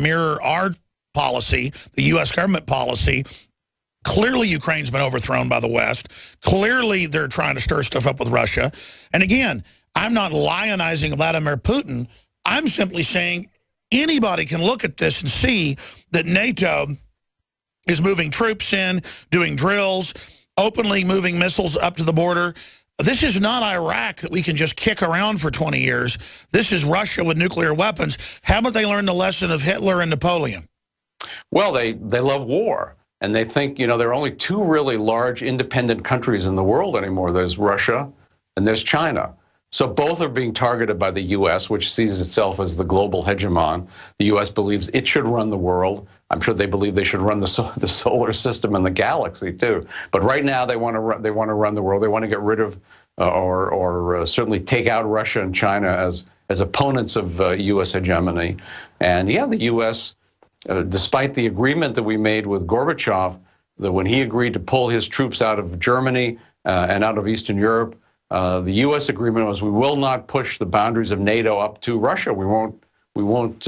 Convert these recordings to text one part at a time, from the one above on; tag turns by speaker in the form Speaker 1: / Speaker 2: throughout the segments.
Speaker 1: mirror our policy, the U.S. government policy. Clearly, Ukraine's been overthrown by the West. Clearly, they're trying to stir stuff up with Russia. And again, I'm not lionizing Vladimir Putin. I'm simply saying anybody can look at this and see that NATO is moving troops in, doing drills, openly moving missiles up to the border. This is not Iraq that we can just kick around for 20 years. This is Russia with nuclear weapons. Haven't they learned the lesson of Hitler and Napoleon?
Speaker 2: Well, they love war. And they think, you know, there are only two really large independent countries in the world anymore. There's Russia and there's China. So both are being targeted by the U.S., which sees itself as the global hegemon. The U.S. believes it should run the world. I'm sure they believe they should run the solar system and the galaxy too. But right now they want to run the world. They want to get rid of or certainly take out Russia and China as opponents of U.S. hegemony. And yeah, the U.S. Despite the agreement that we made with Gorbachev, that when he agreed to pull his troops out of Germany and out of Eastern Europe, the U.S. agreement was we will not push the boundaries of NATO up to Russia. We won't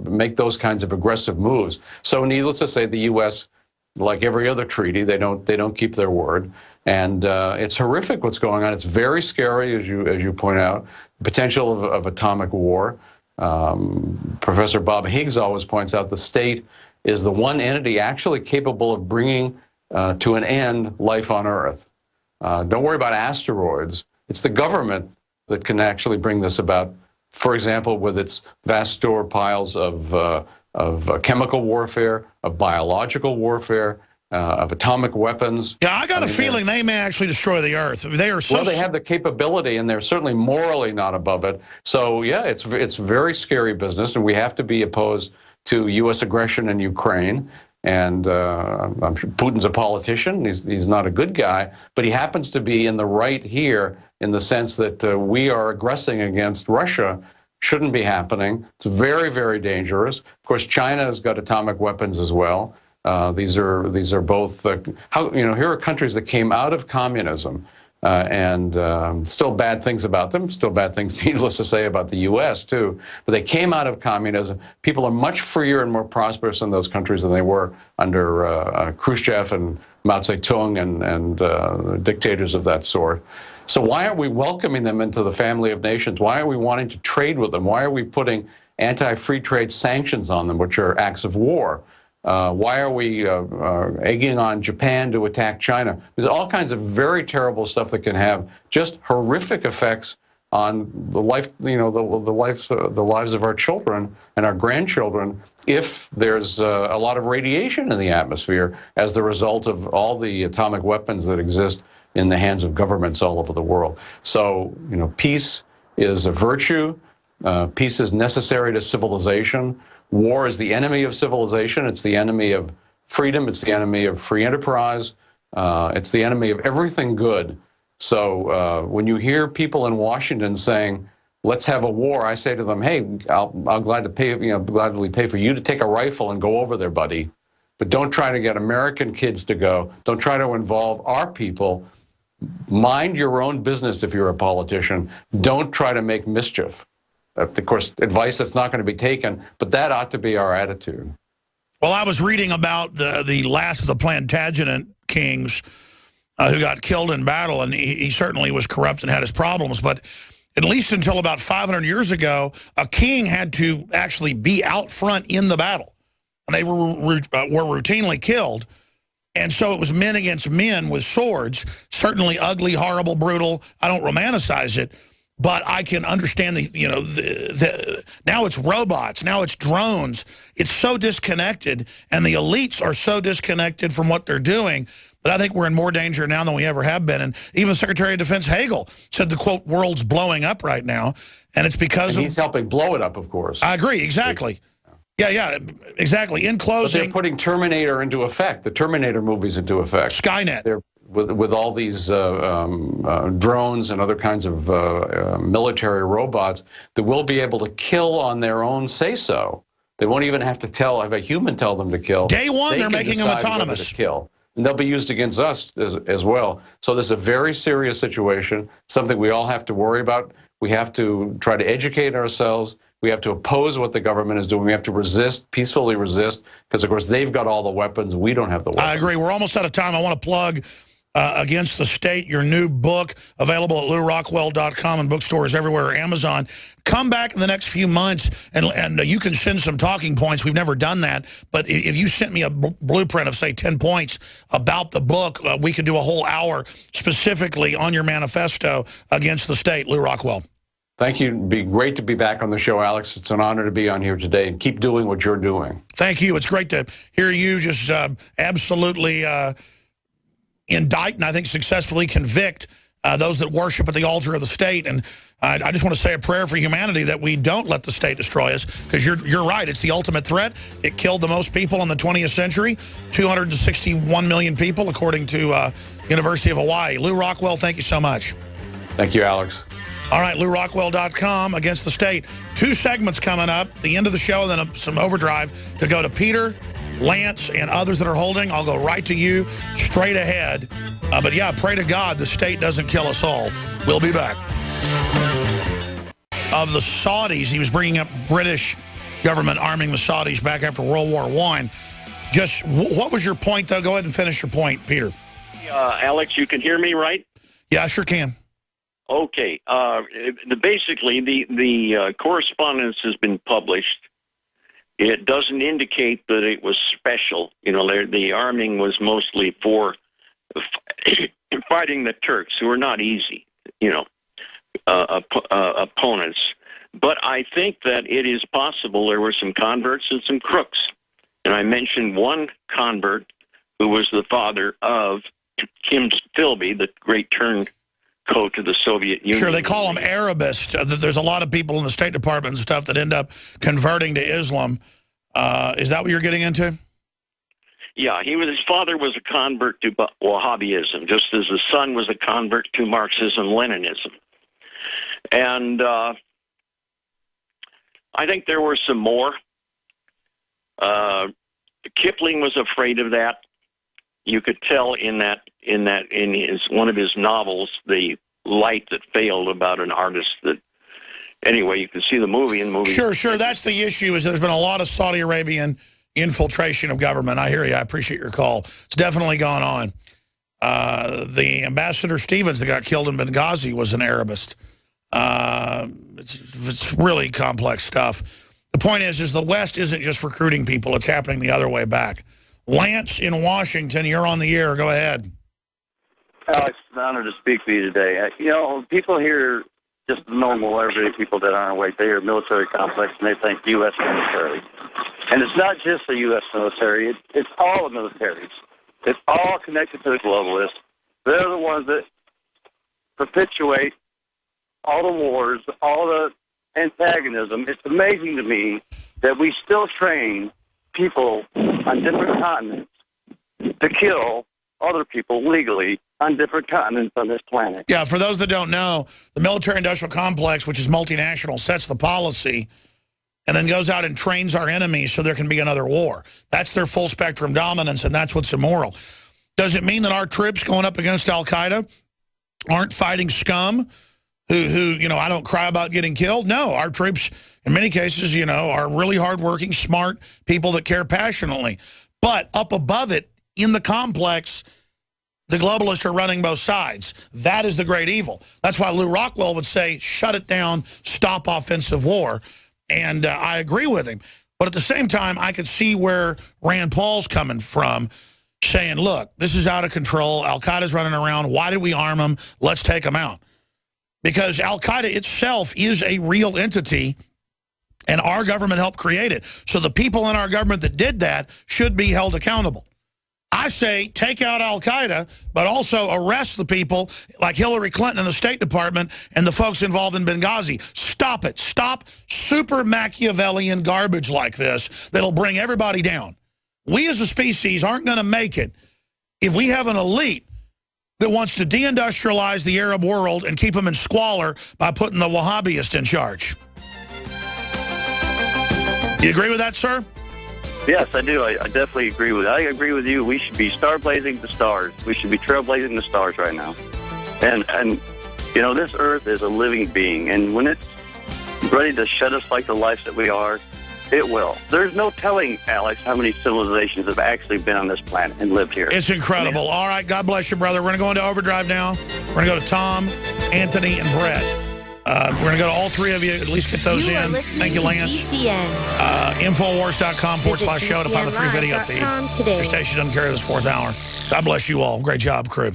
Speaker 2: make those kinds of aggressive moves. So needless to say, the U.S., like every other treaty, they don't keep their word, and it's horrific what's going on. It's very scary, as you point out, potential of atomic war. Professor Bob Higgs always points out the state is the one entity actually capable of bringing to an end life on Earth. Don't worry about asteroids. It's the government that can actually bring this about. For example, with its vast stockpiles of chemical warfare, of biological warfare, of atomic weapons.
Speaker 1: Yeah, I got a feeling they may actually destroy the Earth. They are so.
Speaker 2: Well, they have the capability, and they're certainly morally not above it. So, yeah, it's very scary business, and we have to be opposed to U.S. aggression in Ukraine. And I'm sure Putin's a politician. He's not a good guy, but he happens to be in the right here in the sense that we are aggressing against Russia. Shouldn't be happening. It's very, very dangerous. Of course, China has got atomic weapons as well. These are both here are countries that came out of communism and still bad things about them, still bad things, needless to say, about the U.S. too. But they came out of communism. People are much freer and more prosperous in those countries than they were under Khrushchev and Mao Zedong and dictators of that sort. So why aren't we welcoming them into the family of nations? Why are we wanting to trade with them? Why are we putting anti-free trade sanctions on them, which are acts of war? Why are we egging on Japan to attack China? There's all kinds of very terrible stuff that can have just horrific effects on the life, the lives of our children and our grandchildren if there's a lot of radiation in the atmosphere as the result of all the atomic weapons that exist in the hands of governments all over the world. So, peace is a virtue. Peace is necessary to civilization. War is the enemy of civilization. It's the enemy of freedom. It's the enemy of free enterprise. It's the enemy of everything good. So when you hear people in Washington saying, "Let's have a war," I say to them, "Hey, I'll gladly pay for you to take a rifle and go over there, buddy. But don't try to get American kids to go. Don't try to involve our people. Mind your own business if you're a politician. Don't try to make mischief." Of course, advice that's not going to be taken, but that ought to be our attitude.
Speaker 1: Well, I was reading about the last of the Plantagenet kings who got killed in battle, and he certainly was corrupt and had his problems, but at least until about 500 years ago, a king had to actually be out front in the battle, and they were routinely killed. And so it was men against men with swords, certainly ugly, horrible, brutal. I don't romanticize it, but I can understand now it's robots, now it's drones. It's so disconnected, and the elites are so disconnected from what they're doing that I think we're in more danger now than we ever have been. And even Secretary of Defense Hagel said the, quote, world's blowing up right now, and it's because
Speaker 2: he's helping blow it up, of course.
Speaker 1: I agree, exactly. Yeah, exactly. In closing,
Speaker 2: but they're putting Terminator into effect, the Terminator movies into effect.
Speaker 1: Skynet.
Speaker 2: They're with all these drones and other kinds of military robots that will be able to kill on their own say-so. They won't even have to have a human tell them to kill.
Speaker 1: Day one, they're making them autonomous.
Speaker 2: To kill. And they'll be used against us as well. So this is a very serious situation, something we all have to worry about. We have to try to educate ourselves, We have to oppose what the government is doing. We have to resist, peacefully resist, because, of course, they've got all the weapons. We don't have the weapons.
Speaker 1: I agree. We're almost out of time. I want to plug Against the State, your new book, available at LouRockwell.com and bookstores everywhere, Amazon. Come back in the next few months, and you can send some talking points. We've never done that. But if you sent me a blueprint of, say, 10 points about the book, we could do a whole hour specifically on your manifesto, Against the State. Lou Rockwell.
Speaker 2: Thank you. It'd be great to be back on the show, Alex. It's an honor to be on here today, and keep doing what you're doing. Thank
Speaker 1: you. It's great to hear you just absolutely indict and I think successfully convict those that worship at the altar of the state. And I just want to say a prayer for humanity that we don't let the state destroy us, because you're right. It's the ultimate threat. It killed the most people in the 20th century, 261 million people, according to University of Hawaii. Lou Rockwell, thank you so much.
Speaker 2: Thank you, Alex.
Speaker 1: All right, LouRockwell.com, Against the State. 2 segments coming up, the end of the show, and then some overdrive to go to Peter, Lance, and others that are holding. I'll go right to you, straight ahead. But yeah, pray to God the state doesn't kill us all. We'll be back. Of the Saudis, he was bringing up British government arming the Saudis back after World War I. Just, what was your point, though? Go ahead and finish your point, Peter.
Speaker 3: Alex, you can hear me, right?
Speaker 1: Yeah, I sure can.
Speaker 3: Okay. Basically, the correspondence has been published. It doesn't indicate that it was special. You know, the arming was mostly for fighting the Turks, who are not easy, you know, opponents. But I think that it is possible there were some converts and some crooks. And I mentioned one convert who was the father of Kim Philby, the great turncoat to the Soviet Union.
Speaker 1: Sure, they call them Arabists. There's a lot of people in the State Department and stuff that end up converting to Islam. Is that what you're getting into?
Speaker 3: Yeah, his father was a convert to Wahhabism, just as his son was a convert to Marxism-Leninism. And I think there were some more. Kipling was afraid of that. You could tell in one of his novels, The Light That Failed, about an artist that. Anyway, you can see the movie in the movie.
Speaker 1: Sure. That's the issue, is there's been a lot of Saudi Arabian infiltration of government. I hear you. I appreciate your call. It's definitely gone on. The Ambassador Stevens that got killed in Benghazi was an Arabist. It's really complex stuff. The point is the West isn't just recruiting people. It's happening the other way back. Lance in Washington, you're on the air. Go ahead.
Speaker 4: Alex, it's an honor to speak to you today. You know, people hear just normal, everyday people that aren't awake, they hear military complex and they think U.S. military. And it's not just the U.S. military, it's all the militaries. It's all connected to the globalists. They're the ones that perpetuate all the wars, all the antagonism. It's amazing to me that we still train people on different continents to kill other people legally on different continents on this planet.
Speaker 1: Yeah, for those that don't know, the military-industrial complex, which is multinational, sets the policy and then goes out and trains our enemies so there can be another war. That's their full-spectrum dominance, and that's what's immoral. Does it mean that our troops going up against al-Qaeda aren't fighting scum who you know, I don't cry about getting killed? No, our troops, in many cases, you know, are really hardworking, smart people that care passionately. But up above it, in the complex, the globalists are running both sides. That is the great evil. That's why Lou Rockwell would say, shut it down, stop offensive war. And I agree with him. But at the same time, I could see where Rand Paul's coming from, saying, look, this is out of control. Al-Qaeda's running around. Why did we arm them? Let's take them out. Because Al-Qaeda itself is a real entity, and our government helped create it. So the people in our government that did that should be held accountable. I say take out al-Qaeda, but also arrest the people like Hillary Clinton in the State Department and the folks involved in Benghazi. Stop it. Stop super Machiavellian garbage like this that'll bring everybody down. We as a species aren't going to make it if we have an elite that wants to deindustrialize the Arab world and keep them in squalor by putting the Wahhabists in charge. You agree with that, sir?
Speaker 4: Yes, I do. I definitely agree with that. I agree with you. We should be starblazing the stars. We should be trailblazing the stars right now. And you know, this earth is a living being. And when it's ready to shut us like the life that we are, it will. There's no telling, Alex, how many civilizations have actually been on this planet and lived here.
Speaker 1: It's incredible. All right, God bless you, brother. We're going to go into overdrive now. We're going to go to Tom, Anthony, and Brett. We're going to go to all three of you, at least get those in. Thank you, Lance. Infowars.com/show to find the free video feed. Your station doesn't carry this fourth hour. God bless you all. Great job, crew.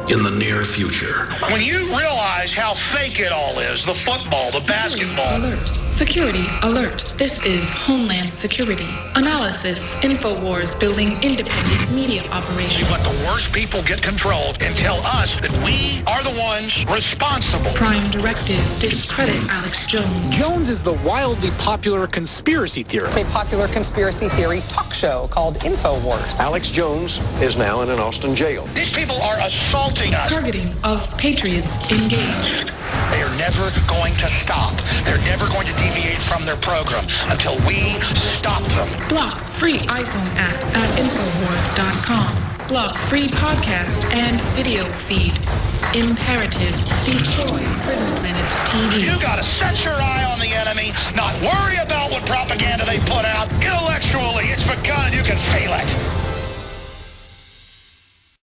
Speaker 1: In the near future. When you realize how fake it all is, the football, the basketball.
Speaker 5: Alert. Security alert. This is Homeland Security. Analysis. InfoWars building independent media operation.
Speaker 1: We let the worst people get controlled and tell us that we are the ones responsible.
Speaker 5: Prime directive. Discredit Alex Jones.
Speaker 6: Jones is the wildly popular conspiracy theorist.
Speaker 7: A popular conspiracy theory talk show called InfoWars.
Speaker 8: Alex Jones is now in an Austin jail.
Speaker 1: These people are assaulting us.
Speaker 5: Targeting of patriots engaged.
Speaker 1: They are never going to stop. They're never going to deviate from their program until we stop them.
Speaker 5: Block free iPhone app at Infowars.com. Block free podcast and video feed. Imperative. Destroy Prison Planet TV.
Speaker 1: You gotta set your eye on the enemy, not worry about what propaganda they put out. Intellectually, it's begun. You can feel it.